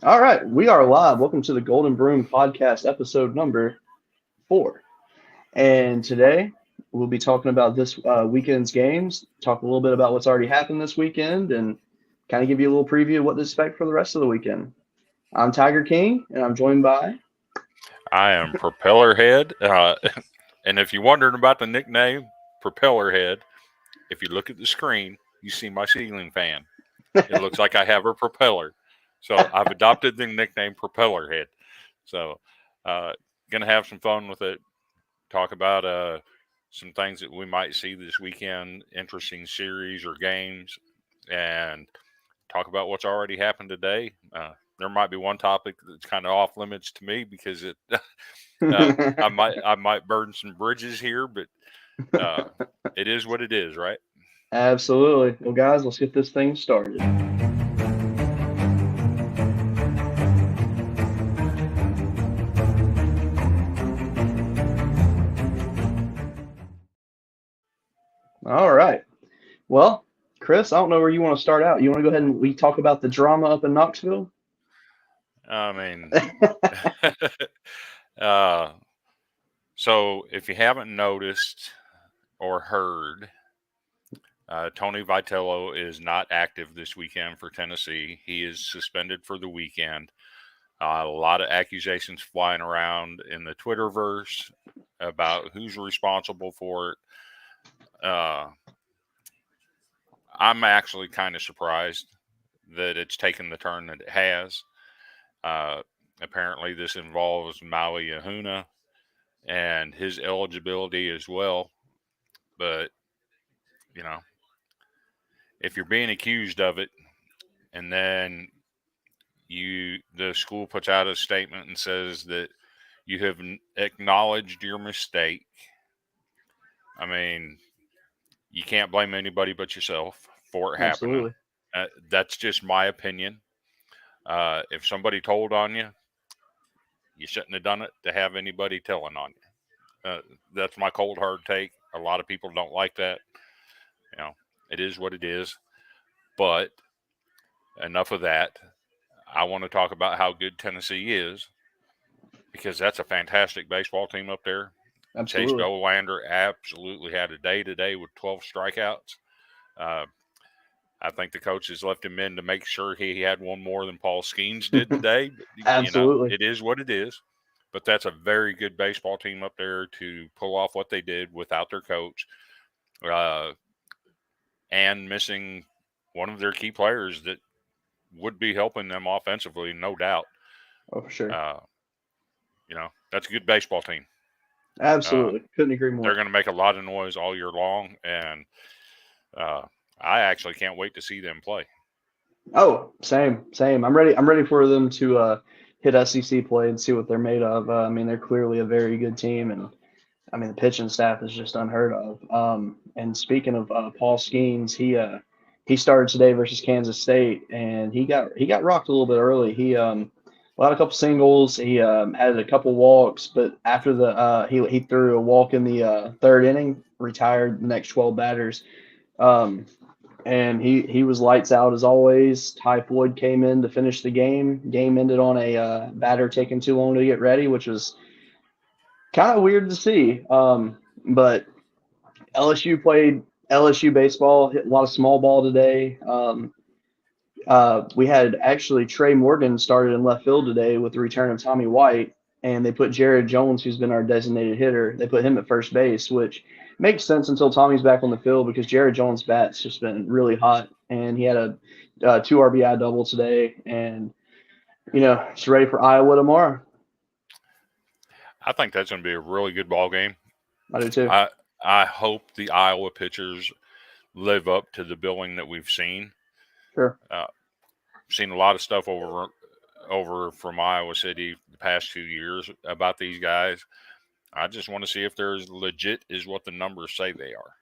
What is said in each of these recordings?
All right, we are live. Welcome to the Golden Broom Podcast, episode number 4. And today we'll be talking about this weekend's games, talk a little bit about what's already happened this weekend, and kind of give you a little preview of what to expect for the rest of the weekend. I'm Tiger King, and I'm joined by. I am Propeller Head. And if you're wondering about the nickname Propeller Head, if you look at the screen, you see my ceiling fan. It looks like I have a propeller. So I've adopted the nickname Propeller Head. So, going to have some fun with it. Talk about some things that we might see this weekend, interesting series or games, and talk about what's already happened today. There might be one topic that's kind of off limits to me because it I might burn some bridges here, but it is what it is, right? Absolutely. Well, guys, let's get this thing started. All right. Well, Chris, I don't know where you want to start out. You want to go ahead and we talk about the drama up in Knoxville? I mean, uh, so if you haven't noticed or heard, Tony Vitello is not active this weekend for Tennessee. He is suspended for the weekend. A lot of accusations flying around in the Twitterverse about who's responsible for it. I'm actually kind of surprised that it's taken the turn that it has. Apparently, this involves Maui Ahuna and his eligibility as well. But, you know, if you're being accused of it and then the school puts out a statement and says that you have acknowledged your mistake, I mean, you can't blame anybody but yourself for it happening. Absolutely. That's just my opinion. If somebody told on you, you shouldn't have done it to have anybody telling on you. That's my cold hard take. A lot of people don't like that. You know, it is what it is. But enough of that. I want to talk about how good Tennessee is because that's a fantastic baseball team up there. Chase Absolutely. Belander absolutely had a day today with 12 strikeouts. I think the coaches left him in to make sure he had one more than Paul Skeens did today. But, Absolutely. it is what it is. But that's a very good baseball team up there to pull off what they did without their coach and missing one of their key players that would be helping them offensively, no doubt. Oh, for sure. That's a good baseball team. Absolutely. Couldn't agree more. They're going to make a lot of noise all year long, and I actually can't wait to see them play. Oh, same. I'm ready for them to hit SEC play and see what they're made of. I mean, they're clearly a very good team, and I mean the pitching staff is just unheard of. And speaking of Paul Skeens, he started today versus Kansas State, and he got rocked a little bit early. He allowed a couple singles. He had a couple walks, but after the he threw a walk in the third inning, retired the next 12 batters. And he was lights out as always. Ty Floyd came in to finish the game. Game ended on a batter taking too long to get ready, which was kind of weird to see. But LSU played LSU baseball, hit a lot of small ball today. We had actually Trey Morgan started in left field today with the return of Tommy White, and they put Jared Jones, who's been our designated hitter, they put him at first base, which makes sense until Tommy's back on the field because Jared Jones' bat's just been really hot, and he had a 2 RBI double today, and just ready for Iowa tomorrow. I think that's going to be a really good ball game. I do too. I hope the Iowa pitchers live up to the billing that we've seen. Sure. Seen a lot of stuff over from Iowa City the past 2 years about these guys. I just want to see if they're as legit as what the numbers say they are.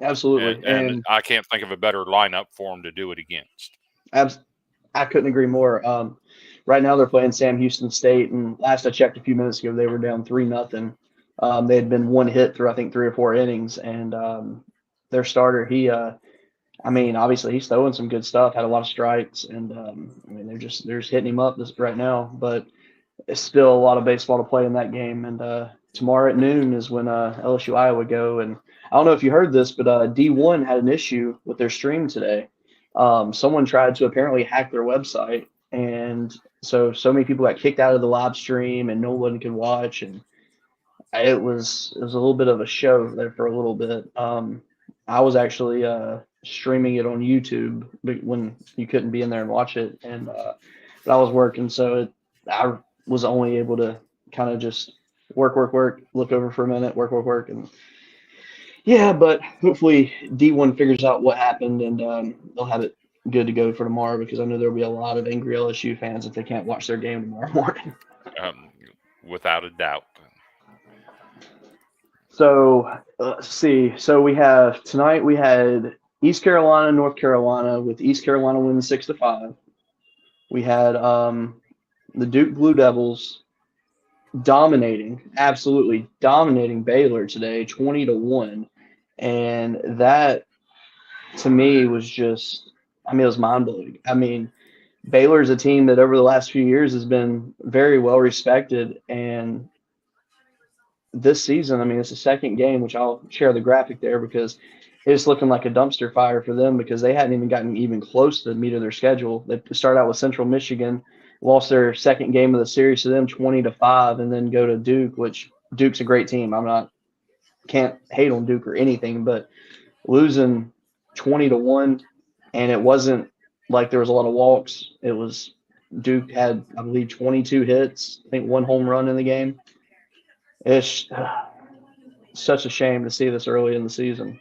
Absolutely. And I can't think of a better lineup for them to do it against. I couldn't agree more. Right now they're playing Sam Houston State, and last I checked a few minutes ago, they were down 3-0. They had been one hit through I think 3 or 4 innings, and their starter I mean, obviously he's throwing some good stuff. Had a lot of strikes, and I mean they're just hitting him up this right now. But it's still a lot of baseball to play in that game. And tomorrow at noon is when LSU Iowa go. And I don't know if you heard this, but D1 had an issue with their stream today. Someone tried to apparently hack their website, and so many people got kicked out of the live stream, and no one could watch. And it was a little bit of a show there for a little bit. I was actually streaming it on YouTube when you couldn't be in there and watch it, and but I was working, so I was only able to kind of just work, look over for a minute, work, and yeah. But hopefully D1 figures out what happened, and they'll have it good to go for tomorrow because I know there'll be a lot of angry LSU fans if they can't watch their game tomorrow morning. Um, Without a doubt. So let's see. So we have tonight. We had East Carolina, North Carolina, with East Carolina winning 6-5. We had the Duke Blue Devils absolutely dominating Baylor today, 20-1, and that to me was just, I mean, it was mind blowing. I mean, Baylor is a team that over the last few years has been very well respected, and this season, I mean, it's the second game, which I'll share the graphic there because it's looking like a dumpster fire for them because they hadn't even gotten even close to the meat of their schedule. They start out with Central Michigan, lost their second game of the series to them 20-5, and then go to Duke, which Duke's a great team. Can't hate on Duke or anything, but losing 20-1, and it wasn't like there was a lot of walks. It was Duke had, I believe, 22 hits, I think one home run in the game. It's such a shame to see this early in the season.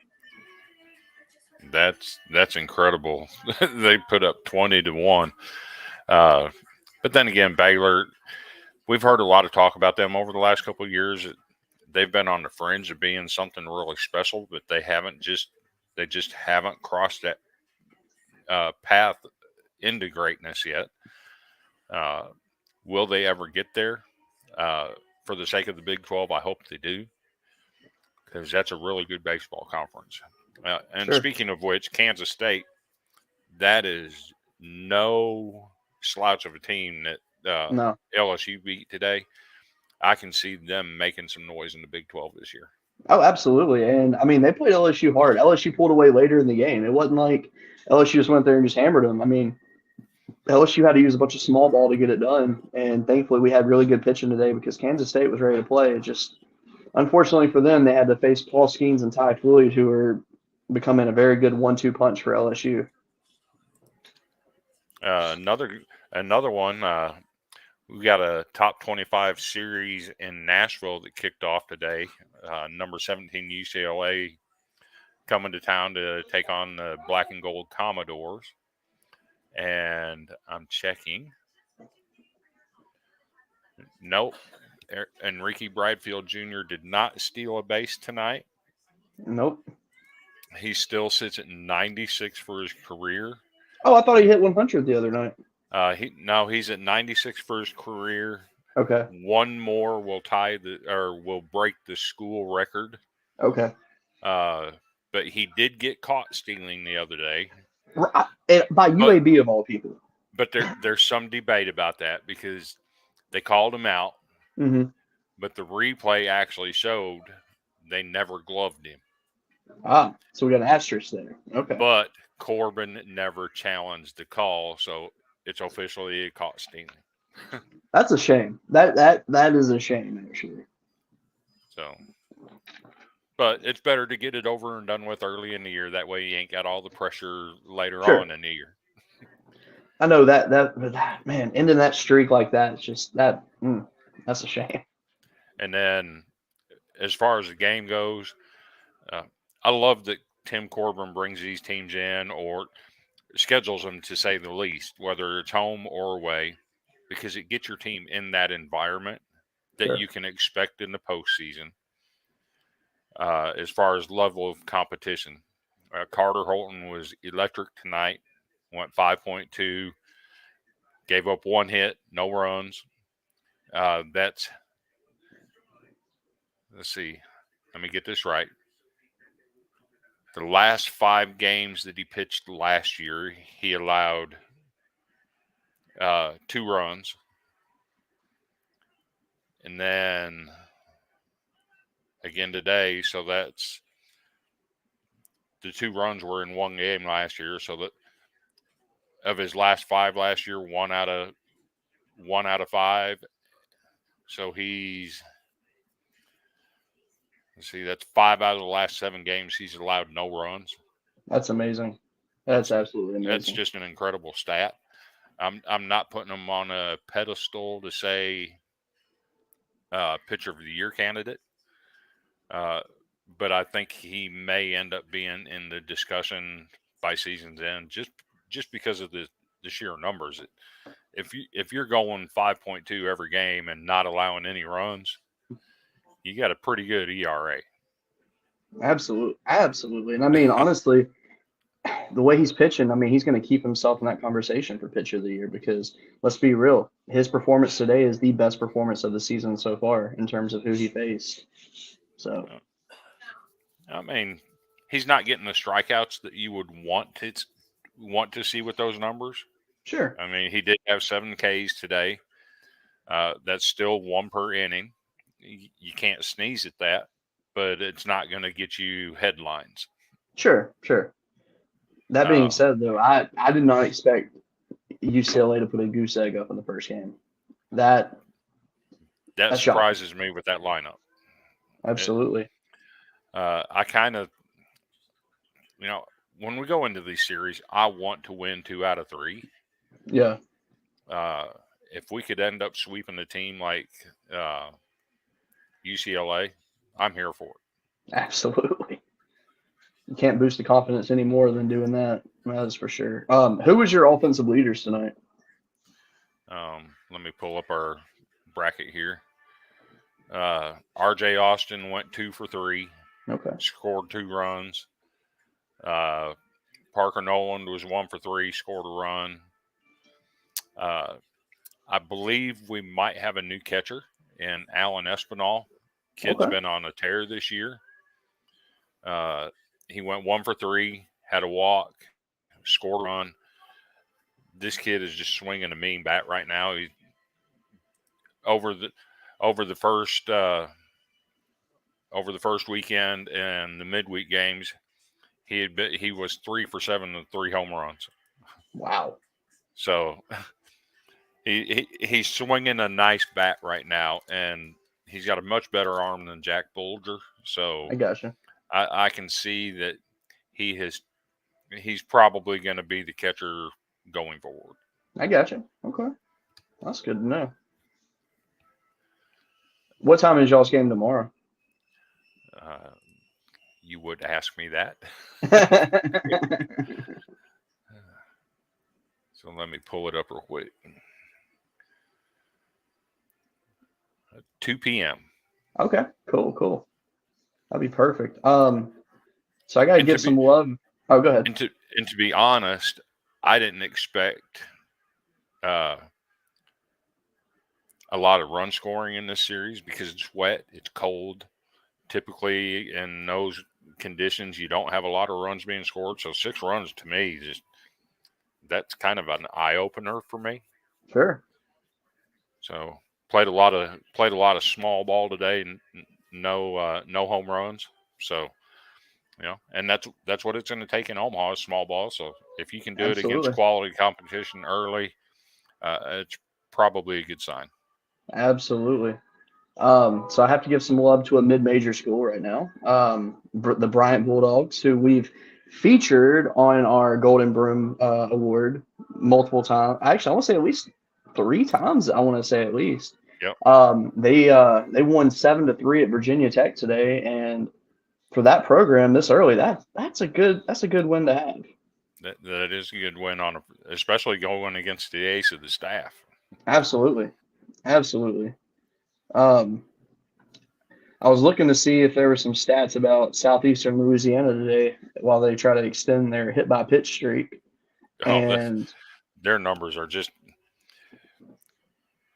That's incredible. They put up 20-1. But then again, Baylor, we've heard a lot of talk about them over the last couple of years. They've been on the fringe of being something really special, but they just haven't crossed that path into greatness yet. Will they ever get there? For the sake of the Big 12, I hope they do, because that's a really good baseball conference. And Sure. speaking of which, Kansas State, that is no slouch of a team that No. LSU beat today. I can see them making some noise in the Big 12 this year. Oh, absolutely. And I mean, they played LSU hard. LSU pulled away later in the game. It wasn't like LSU just went there and just hammered them. I mean, LSU had to use a bunch of small ball to get it done. And thankfully, we had really good pitching today because Kansas State was ready to play. It just, unfortunately for them, they had to face Paul Skeens and Ty Floyd, who are becoming a very good 1-2 punch for LSU. Another one. We got a top 25 series in Nashville that kicked off today. Number 17 UCLA coming to town to take on the Black and Gold Commodores. And I'm checking. Nope. Enrique Bradfield Jr. did not steal a base tonight. Nope. He still sits at 96 for his career. Oh, I thought he hit 100 the other night. He's at 96 for his career. Okay. One more will will break the school record. Okay. But he did get caught stealing the other day. By UAB of all people. But there's some debate about that because they called him out. Mm-hmm. But the replay actually showed they never gloved him. So we got an asterisk there. Okay. But Corbin never challenged the call, so it's officially a caught stealing. That's a shame. That is a shame, actually. So, but it's better to get it over and done with early in the year. That way, you ain't got all the pressure later on in the year. I know that man, ending that streak like that, it's just that's a shame. And then, as far as the game goes, I love that Tim Corbin brings these teams in or schedules them, to say the least, whether it's home or away, because it gets your team in that environment that you can expect in the postseason. As far as level of competition, Carter Holton was electric tonight, went 5.2, gave up one hit, no runs. Let's see, let me get this right. The last 5 games that he pitched last year, he allowed 2 runs. And then again today, so that's the 2 runs were in 1 game last year. So that of his last 5 last year, 1 out of 5. So he's, let's see, that's 5 out of the last 7 games he's allowed no runs. That's amazing. That's absolutely amazing. That's just an incredible stat. I'm not putting him on a pedestal to say pitcher of the year candidate, but I think he may end up being in the discussion by season's end just because of the sheer numbers. If you're going 5.2 every game and not allowing any runs, you got a pretty good ERA. Absolutely. And I mean, honestly, the way he's pitching, I mean, he's going to keep himself in that conversation for pitcher of the year because let's be real, his performance today is the best performance of the season so far in terms of who he faced. So, I mean, he's not getting the strikeouts that you would want to see with those numbers. Sure. I mean, he did have 7 Ks today. That's still 1 per inning. You can't sneeze at that, but it's not going to get you headlines. Sure. That being said, though, I did not expect UCLA to put a goose egg up in the first game. That surprises me with that lineup. Absolutely. I kind of, when we go into these series, I want to win 2 out of 3. Yeah. If we could end up sweeping the team like UCLA, I'm here for it. Absolutely. You can't boost the confidence any more than doing that. That's for sure. Who was your offensive leaders tonight? Let me pull up our bracket here. RJ Austin went 2 for 3. Okay. Scored 2 runs. Parker Noland was 1 for 3, scored a run. I believe we might have a new catcher in Alan Espinal. Kid's been on a tear this year. He went 1 for 3, had a walk, scored a run. This kid is just swinging a mean bat right now. He over the first weekend and the midweek games, he was 3 for 7 with 3 home runs. Wow. So he's swinging a nice bat right now, and he's got a much better arm than Jack Bulger. So I gotcha. I can see that he's probably going to be the catcher going forward. I gotcha. Okay. That's good to know. What time is y'all's game tomorrow? You would ask me that. So let me pull it up real quick. 2 p.m. Okay. Cool. That'd be perfect. So I got to give some love. Oh, go ahead. And to be honest, I didn't expect a lot of run scoring in this series because it's wet, it's cold. Typically, in those conditions, you don't have a lot of runs being scored. So 6 runs to me, that's kind of an eye opener for me. Sure. So played a lot of small ball today, and no home runs. So. And that's what it's going to take in Omaha is small ball. So if you can do it against quality competition early, it's probably a good sign. Absolutely. So I have to give some love to a mid-major school right now, the Bryant Bulldogs, who we've featured on our Golden Broom Award multiple times. Actually, I want to say at least 3 times. I want to say at least. Yep. They won 7-3 at Virginia Tech today, and for that program this early, that's a good win to have. That is a good win especially going against the ace of the staff. Absolutely. I was looking to see if there were some stats about Southeastern Louisiana today while they try to extend their hit by pitch streak. And their numbers are just.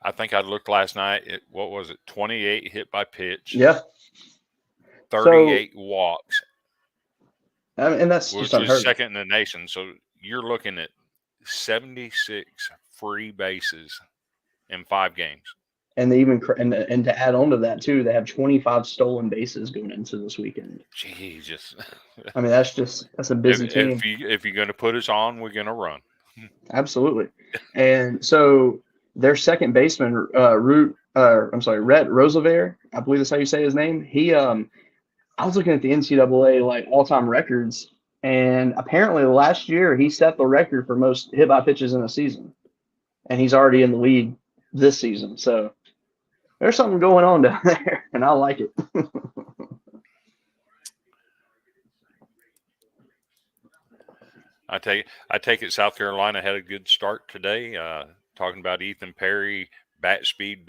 I think I looked last night. What was it? 28 hit by pitch. Yeah. 38 walks. I mean, and that's just which was unheard of. second in the nation. So you're looking at 76 free bases in 5 games. And they even and to add on to that too, they have 25 stolen bases going into this weekend. Jesus. I mean, that's a busy team. If you're going to put us on, we're going to run. Absolutely. And so their second baseman, Rhett Roosevelt, I believe that's how you say his name. I was looking at the NCAA like all-time records, and apparently last year he set the record for most hit by pitches in a season, and he's already in the lead this season. So there's something going on down there, and I like it. I take it South Carolina had a good start today. Talking about Ethan Perry, bat speed.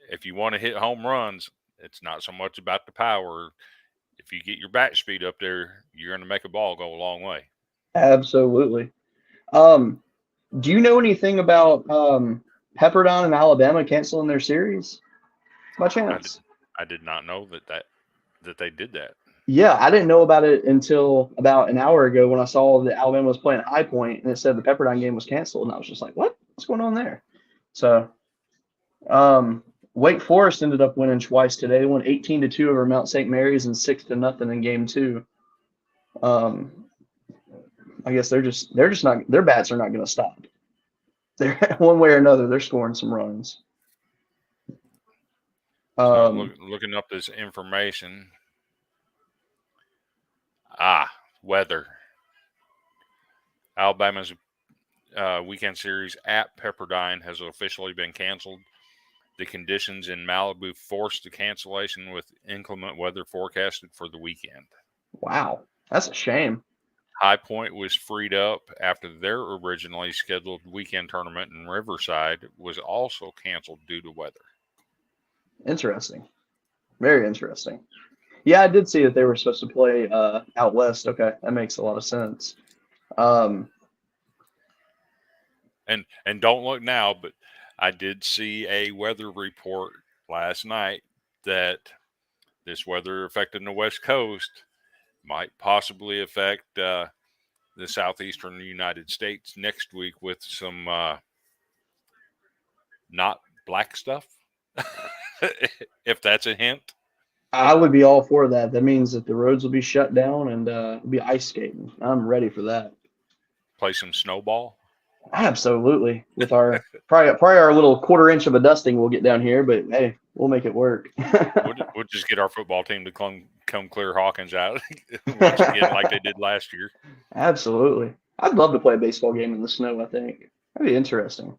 If you want to hit home runs, it's not so much about the power. If you get your bat speed up there, you're going to make a ball go a long way. Absolutely. Do you know anything about Pepperdine and Alabama canceling their series by chance? I did not know that they did that. Yeah, I didn't know about it until about an hour ago when I saw that Alabama was playing High Point and it said the Pepperdine game was canceled, and I was just like, "What? What's going on there?" So, Wake Forest ended up winning twice today. They won 18-2 over Mount St. Mary's and 6-0 in Game 2. I guess they're just not, their bats are not going to stop. They're one way or another, they're scoring some runs. Looking up this information. Weather. Alabama's weekend series at Pepperdine has officially been canceled. The conditions in Malibu forced the cancellation with inclement weather forecasted for the weekend. Wow, that's a shame. High Point was freed up after their originally scheduled weekend tournament in Riverside was also canceled due to weather. Interesting. Very interesting. Yeah, I did see that they were supposed to play out west. Okay, that makes a lot of sense. And don't look now, but I did see a weather report last night that this weather affecting the West Coast might possibly affect the southeastern United States next week with some not black stuff, if that's a hint. I would be all for that. That means that the roads will be shut down and be ice skating. I'm ready for that. Play some snowball. Absolutely. With our probably our little quarter-inch of a dusting we'll get down here, but hey, we'll make it work. We'll just get our football team to come clear Hawkins out once again like they did last year. Absolutely. I'd love to play a baseball game in the snow, I think. That'd be interesting.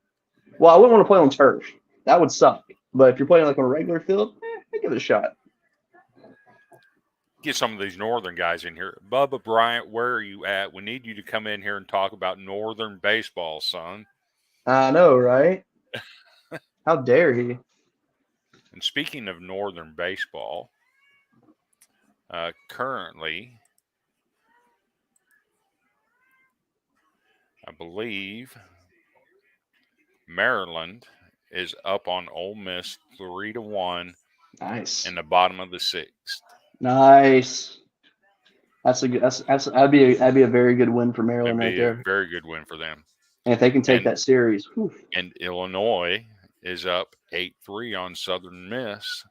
Well, I wouldn't want to play on turf. That would suck. But if you're playing like on a regular field, I'd give it a shot. Get some of these northern guys in here. Bubba Bryant, where are you at? We need you to come in here and talk about northern baseball, son. I know, right? How dare he? And speaking of northern baseball, currently, I believe Maryland is up on Ole Miss 3-1. Nice. In the bottom of the 6th. Nice. That'd be a very good win for Maryland right there. A very good win for them. And if they can take that series. Whew. And Illinois is up 8-3 on Southern Miss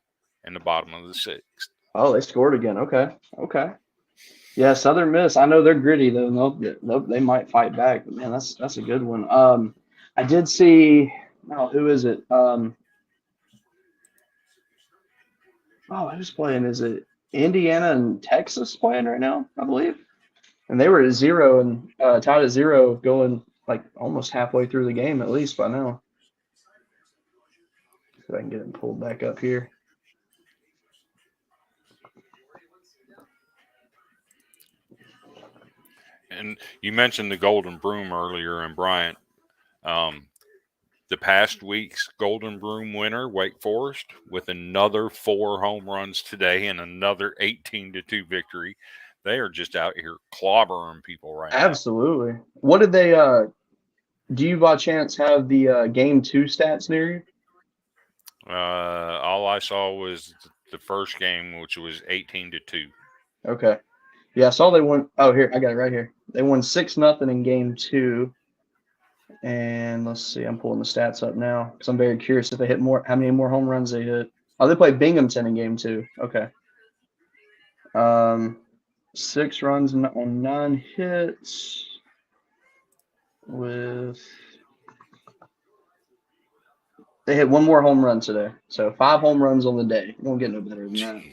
in the bottom of the 6th. Oh, they scored again. Okay. Yeah, Southern Miss. I know they're gritty though. They might fight back. But man, that's a good one. I did see. Oh, who is it? Who's playing? Is it Indiana and Texas playing right now? I believe. And they were at 0 and tied at 0, going like almost halfway through the game at least by now. See if I can get it pulled back up here. And you mentioned the Golden Broom earlier, and Bryant. The past week's Golden Broom winner, Wake Forest, with another 4 home runs today and another 18-2 victory. They are just out here clobbering people right now. Absolutely. What did they do you by chance have the game 2 stats near you? All I saw was the first game, which was 18-2. Okay. Yeah, I saw they won. Oh, here, I got it right here. They won 6-0 in game 2. And let's see, I'm pulling the stats up now because I'm very curious if they hit more, how many more home runs they hit. Oh, they played Binghamton in game 2. Okay. 6 runs on 9 hits they hit 1 more home run today. So 5 home runs on the day. Won't get no better than that.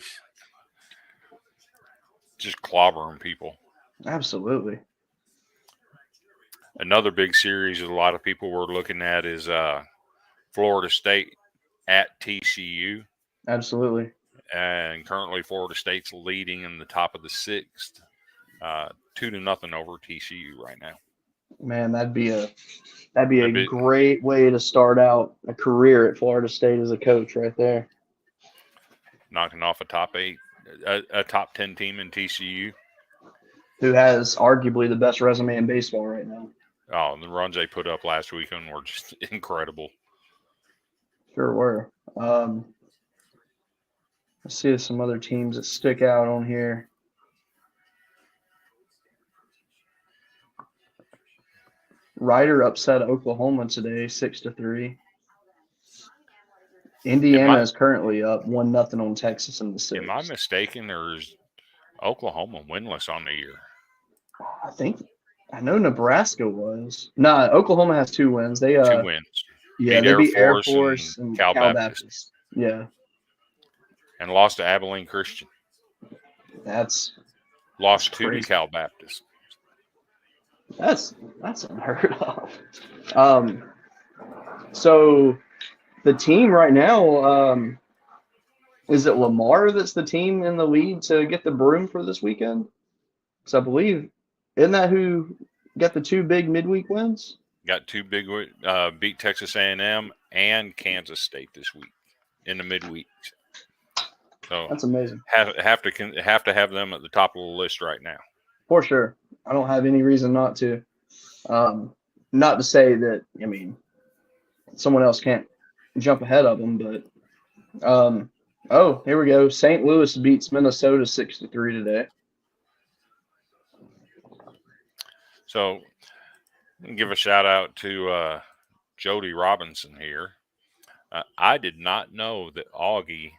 Just clobbering people. Absolutely. Another big series that a lot of people were looking at is Florida State at TCU. Absolutely. And currently Florida State's leading in the top of the 6th, 2-0 over TCU right now. Man, that'd be a great way to start out a career at Florida State as a coach right there. Knocking off a top 10 team in TCU. Who has arguably the best resume in baseball right now. Oh, the runs they put up last weekend were just incredible. Sure were. Let's see some other teams that stick out on here. Ryder upset Oklahoma today, 6-3. Indiana is currently up 1-0 on Texas in the 6th. Am I mistaken? Or is Oklahoma winless on the year? I know Nebraska was. Nah, Oklahoma has 2 wins. They 2 wins. Yeah, they beat Air Force and Cal Baptist. Yeah. And lost to Abilene Christian. Lost to Cal Baptist. That's unheard of. So the team right now, is it Lamar that's the team in the lead to get the broom for this weekend? Because I believe, isn't that who got the 2 big midweek wins? Got 2 big beat Texas A&M and Kansas State this week in the midweek. So that's amazing. Have to have them at the top of the list right now. For sure. I don't have any reason not to. Not to say that, someone else can't jump ahead of them, but here we go. St. Louis beats Minnesota 6-3 today. So give a shout out to Jody Robinson here. I did not know that Augie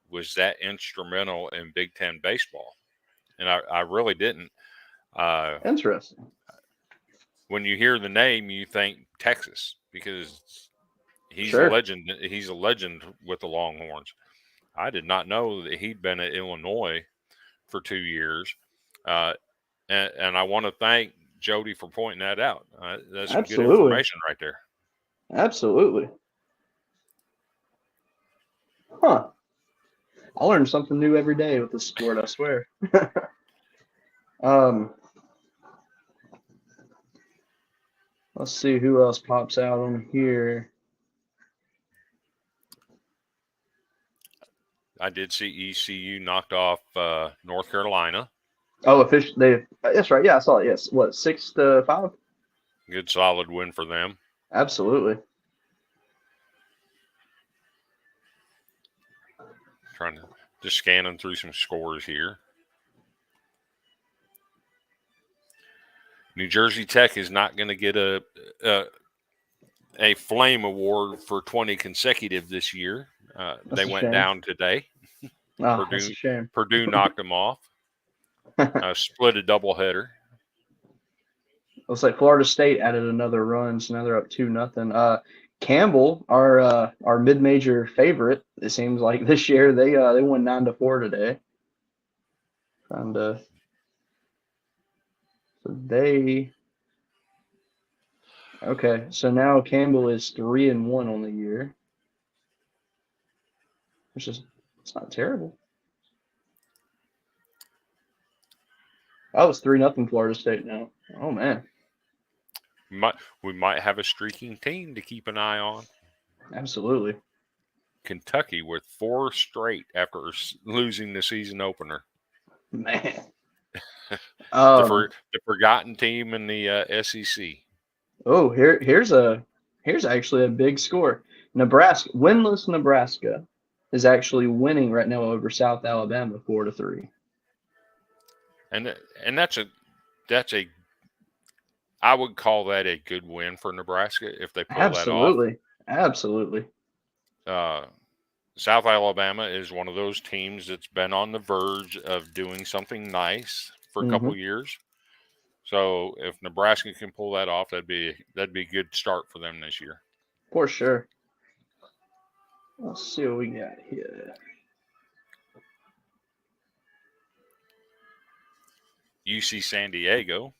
was that instrumental in Big Ten baseball, and I really didn't. Interesting. When you hear the name, you think Texas because he's a legend. He's a legend with the Longhorns. I did not know that he'd been at Illinois for 2 years, and I want to thank Jody for pointing that out. That's some good information right there. Absolutely. Huh. I learn something new every day with this sport, I swear. Let's see who else pops out on here. I did see ECU knocked off North Carolina. Oh, that's right. Yeah, I saw it. Yes. What, 6-5? Good solid win for them. Absolutely. Trying to just scanning through some scores here. New Jersey Tech is not going to get a Flame Award for 20 consecutive this year. They went down today. Oh, that's a shame. Purdue knocked them off. Split a doubleheader. Looks like Florida State added another run, so now they're up 2-0. Campbell, our mid-major favorite, it seems like this year, they won 9-4 today. And so now Campbell is 3-1 on the year, which is it's not terrible. Oh, it's 3-0 Florida State now. Oh man. We might have a streaking team to keep an eye on. Absolutely. Kentucky with 4 straight after losing the season opener. Man. The forgotten team in the SEC. Oh, here's actually a big score. Winless Nebraska is actually winning right now over South Alabama 4-3. and that's a I would call that a good win for Nebraska if they pull that off. Absolutely. South Alabama is one of those teams that's been on the verge of doing something nice for a couple of years. So if Nebraska can pull that off, that'd be a good start for them this year. For sure. Let's see what we got here. UC San Diego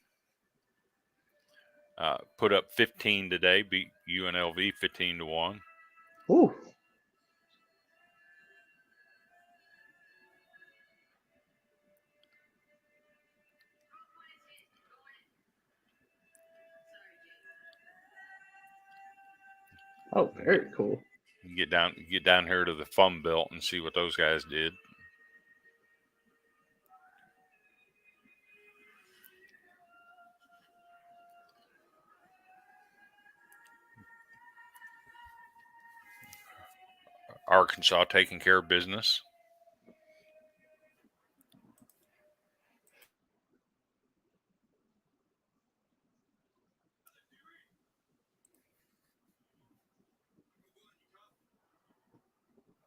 put up 15 today, beat UNLV 15-1. Ooh. Oh, very cool. You get down here to the Fun Belt and see what those guys did. Arkansas taking care of business.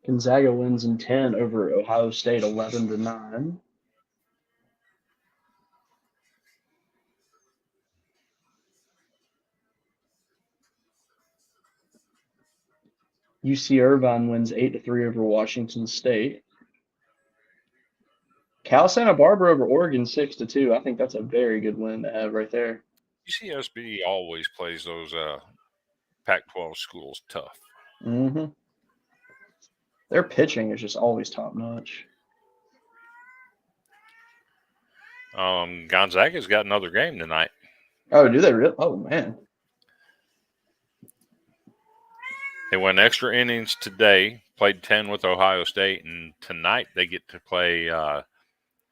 Gonzaga wins in 10 over Ohio State 11-9. UC Irvine wins 8-3 over Washington State. Cal Santa Barbara over Oregon 6-2. I think that's a very good win to have right there. UCSB always plays those Pac-12 schools tough. Mm-hmm. Their pitching is just always top notch. Gonzaga's got another game tonight. Oh, do they really? Oh, man. They went extra innings today, played 10 with Ohio State, and tonight they get to play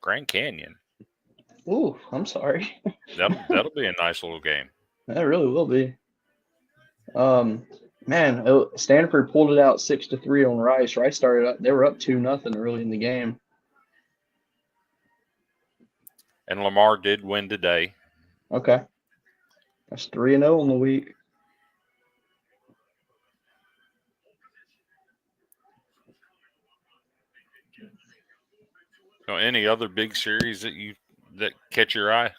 Grand Canyon. Ooh, I'm sorry. That'll be a nice little game. That really will be. Man, Stanford pulled it out 6-3 on Rice. Rice started up; they were up 2-0 early in the game. And Lamar did win today. Okay, that's 3-0 on the week. So, any other big series that catch your eye?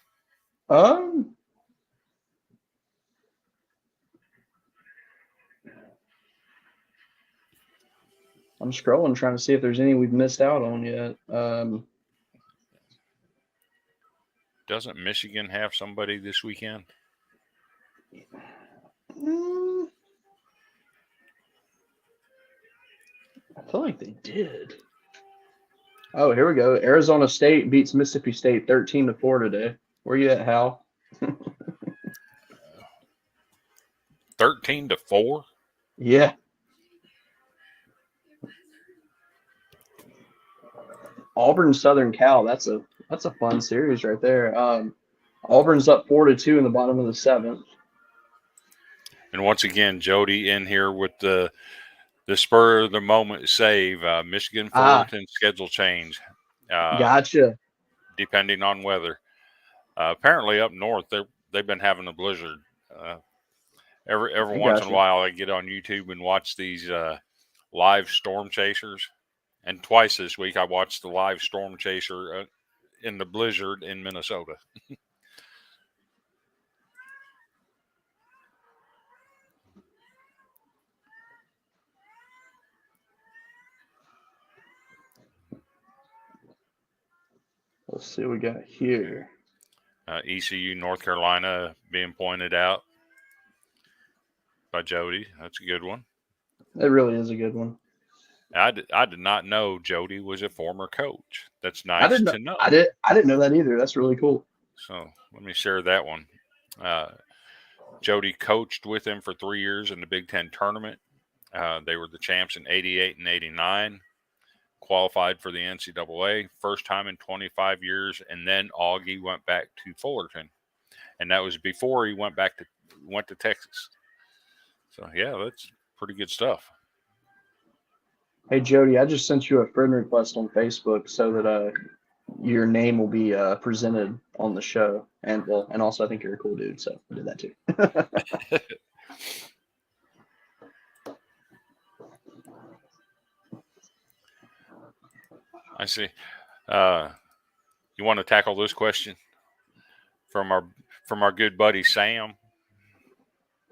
I'm scrolling trying to see if there's any we've missed out on yet. Doesn't Michigan have somebody this weekend? I feel like they did. Oh, here we go. Arizona State beats Mississippi State 13-4 today. Where you at, Hal? 13-4? Yeah. Auburn Southern Cal. That's a fun series right there. Auburn's up 4-2 in the bottom of the 7th. And once again, Jody in here with the spur of the moment save. Michigan Fullerton schedule change. Gotcha. Depending on weather. Apparently up north they've been having a blizzard. Every once in a while I get on YouTube and watch these live storm chasers. And twice this week I watched the live storm chaser in the blizzard in Minnesota. Let's see what we got here. ECU, North Carolina being pointed out by Jody. That's a good one. It really is a good one. I did not know Jody was a former coach. That's nice to know. I didn't know that either. That's really cool. So let me share that one. Jody coached with him for 3 years in the Big Ten tournament. They were the champs in 88 and 89. Qualified for the NCAA, first time in 25 years, and then Augie went back to Fullerton, and that was before he went to Texas. So yeah, that's pretty good stuff. Hey Jody, I just sent you a friend request on Facebook so that your name will be presented on the show. And also I think you're a cool dude, so I did that too. I see. You want to tackle this question from our good buddy Sam?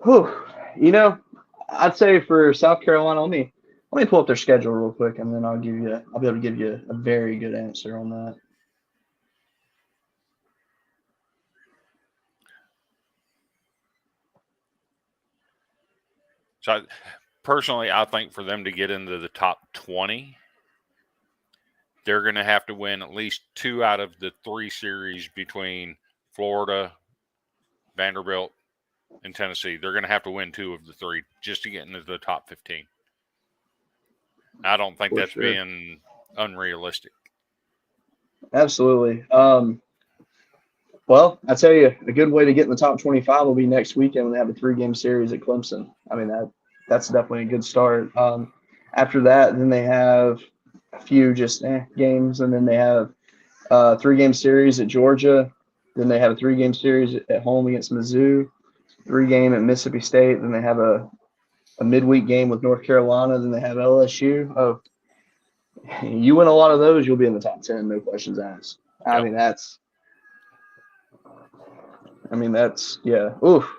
Whew. I'd say for South Carolina, let me pull up their schedule real quick, and then I'll be able to give you a very good answer on that. So, personally, I think for them to get into the top 20, they're going to have to win at least 2 out of the 3 series between Florida, Vanderbilt, and Tennessee. They're going to have to win 2 of the 3 just to get into the top 15. I don't think that's being unrealistic. Absolutely. Well, I tell you, a good way to get in the top 25 will be next weekend when they have a 3-game series at Clemson. I mean, that's definitely a good start. After that, then they have a few just games, and then they have a 3-game series at Georgia. Then they have a 3-game series at home against Mizzou, 3-game at Mississippi State. Then they have a midweek game with North Carolina. Then they have LSU. Oh, you win a lot of those, you'll be in the top 10, no questions asked. I mean, that's yeah. Oof.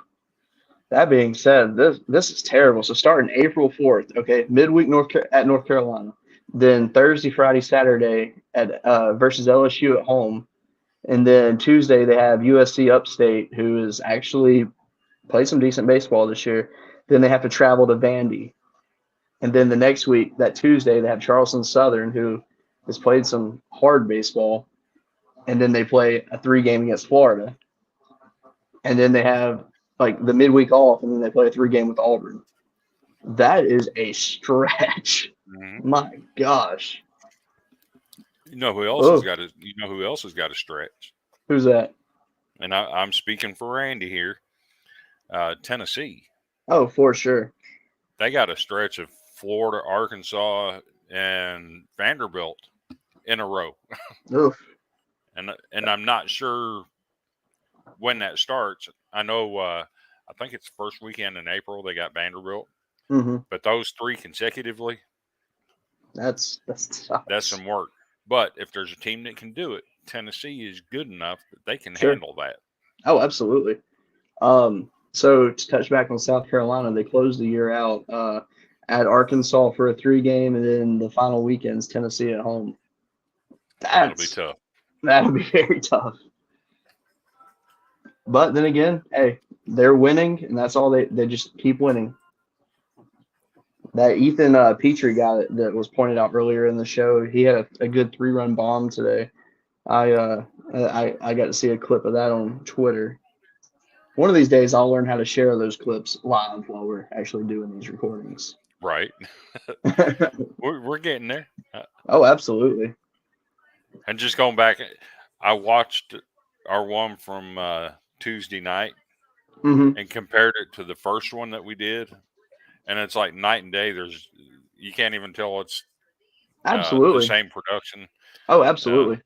That being said, this is terrible. So starting April 4th, okay, midweek at North Carolina, then Thursday, Friday, Saturday at versus LSU at home, and then Tuesday they have USC Upstate, who has actually played some decent baseball this year. Then they have to travel to Vandy, and then the next week, that Tuesday, they have Charleston Southern, who has played some hard baseball, and then they play a 3-game against Florida. And then they have like the midweek off, and then they play a 3-game with Auburn. That is a stretch. Mm-hmm. My gosh. You know who else has got a stretch? Who's that? And I'm speaking for Randy here. Tennessee. Oh, for sure. They got a stretch of Florida, Arkansas, and Vanderbilt in a row. Oof. And I'm not sure when that starts. I know I think it's the first weekend in April they got Vanderbilt. Mm-hmm. But those 3 consecutively, that's some work. But if there's a team that can do it, Tennessee is good enough that they can handle that. Oh, absolutely. So to touch back on South Carolina, they closed the year out at Arkansas for a 3-game, and then the final weekend's Tennessee at home. That'll be tough. That'll be very tough. But then again, hey, they're winning, and that's all they just keep winning. That Ethan Petrie guy that was pointed out earlier in the show, he had a good 3-run bomb today. I got to see a clip of that on Twitter. One of these days, I'll learn how to share those clips live while we're actually doing these recordings. Right. we're getting there. Oh, absolutely. And just going back, I watched our one from Tuesday night and compared it to the first one that we did, and it's like night and day. You can't even tell it's absolutely the same production. Oh, absolutely.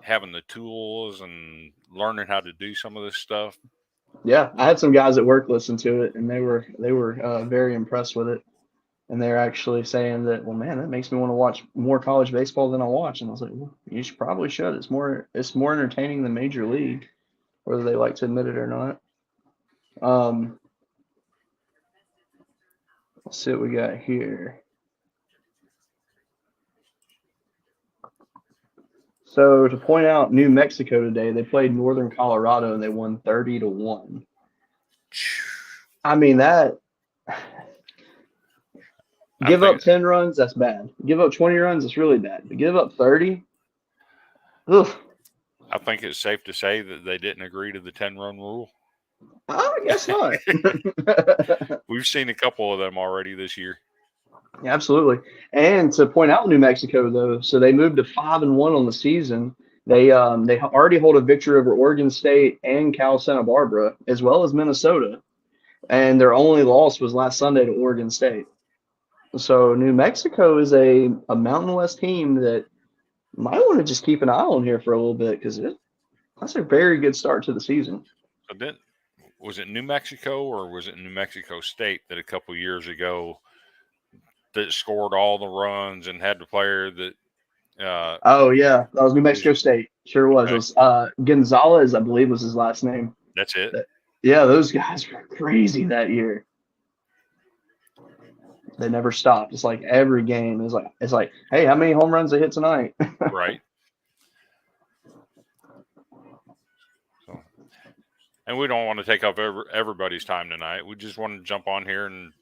Having the tools and learning how to do some of this stuff. Yeah, I had some guys at work listen to it, and they were very impressed with it. And they're actually saying that, well, man, that makes me want to watch more college baseball than I watch. And I was like, well, you probably should. It's more entertaining than Major League, whether they like to admit it or not. Let's see what we got here. So to point out New Mexico today, they played Northern Colorado and they won 30-1. I mean, that give up 10 runs, that's bad. Give up 20 runs, it's really bad. But give up 30, ugh. I think it's safe to say that they didn't agree to the 10-run rule. I guess not. We've seen a couple of them already this year. Yeah, absolutely. And to point out New Mexico, though, so they moved to 5-1 on the season. They already hold a victory over Oregon State and Cal Santa Barbara, as well as Minnesota. And their only loss was last Sunday to Oregon State. So New Mexico is a Mountain West team that Might want to just keep an eye on here for a little bit because that's a very good start to the season. So then, was it New Mexico or was it New Mexico State that a couple years ago that scored all the runs and had the player that? Oh yeah, that was New Mexico State. Sure was. Okay. It was Gonzalez, I believe, was his last name. That's it. Yeah, those guys were crazy that year. They never stopped. It's like every game is like, hey, how many home runs they hit tonight? Right. So, and we don't want to take up everybody's time tonight. We just want to jump on here and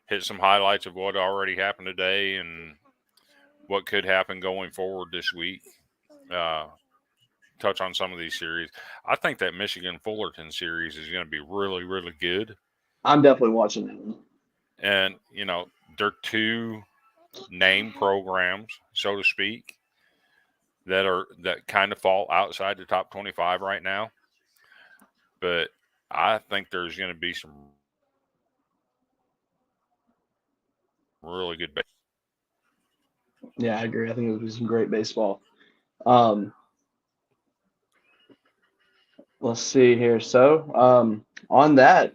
hit some highlights of what already happened today and what could happen going forward this week. Touch on some of these series. I think that Michigan Fullerton series is going to be really, really good. I'm definitely watching that one. And, they're two name programs, so to speak, that kind of fall outside the top 25 right now. But I think there's going to be some really good baseball. Yeah, I agree. I think it would be some great baseball. Let's see here. So, on that,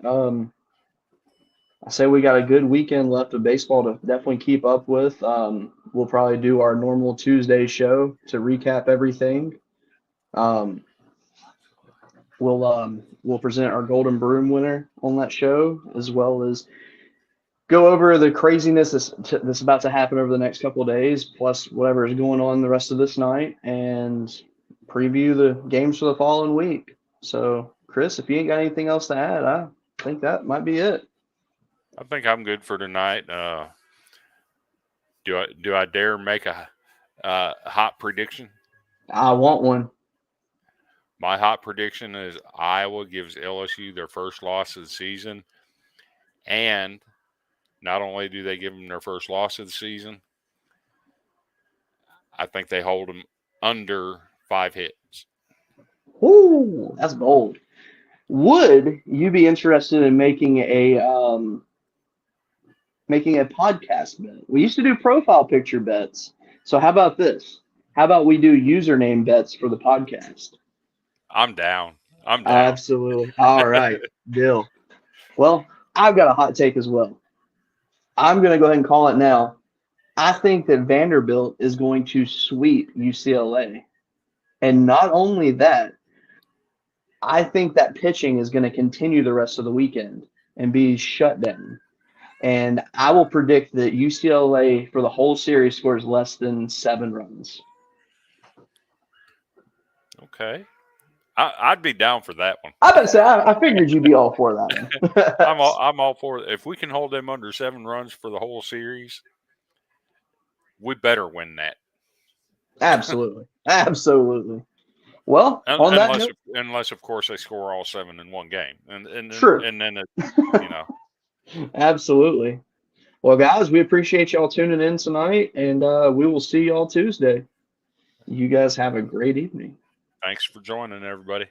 I say we got a good weekend left of baseball to definitely keep up with. We'll probably do our normal Tuesday show to recap everything. We'll present our Golden Broom winner on that show, as well as go over the craziness that's about to happen over the next couple of days, plus whatever is going on the rest of this night, and preview the games for the following week. So, Chris, if you ain't got anything else to add, I think that might be it. I think I'm good for tonight. Do I dare make a hot prediction? I want one. My hot prediction is Iowa gives LSU their first loss of the season, and not only do they give them their first loss of the season, I think they hold them under 5 hits. Ooh, that's bold. Would you be interested in making a podcast bet? We used to do profile picture bets. So how about this? How about we do username bets for the podcast? I'm down. Absolutely. All right, deal. Well, I've got a hot take as well. I'm going to go ahead and call it now. I think that Vanderbilt is going to sweep UCLA. And not only that, I think that pitching is going to continue the rest of the weekend and be shut down. And I will predict that UCLA for the whole series scores less than 7 runs. Okay. I'd be down for that one. I say I figured you'd be all for that one. I'm all for it. If we can hold them under 7 runs for the whole series, we better win that. Absolutely. Well, unless of course they score all 7 in one game, and sure, and then Absolutely. Well, guys, we appreciate y'all tuning in tonight, and we will see y'all Tuesday. You guys have a great evening. Thanks for joining, everybody.